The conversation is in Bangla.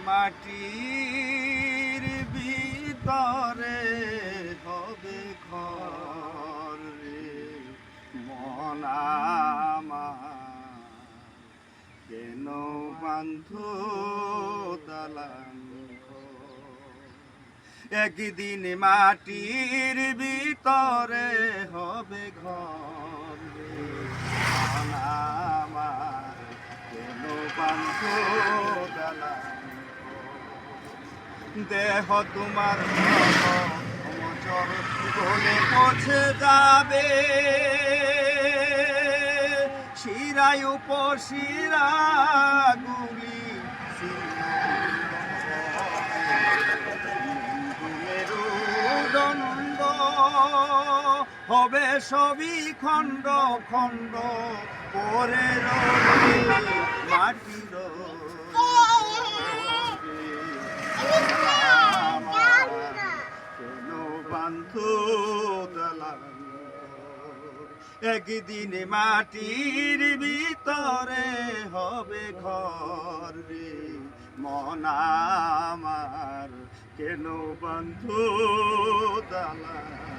মাটির ভিতরে হবে ঘর রে মন আমার, কেন বান্ধো দালান ঘর? একদিন মাটির ভিতরে হবে ঘর রে মন আমার, কেন বান্ধো দালান ঘর? দেহ তোমার অমচর গলে পৌঁছে যাবে, শিরায় উপশিরা গুলি দণ্ড হবে সবই খণ্ড খণ্ড পরে রবে মাটির একদিন মাটির ভিতরে হবে ঘর রে মন আমার, কেন বন্ধু দালান?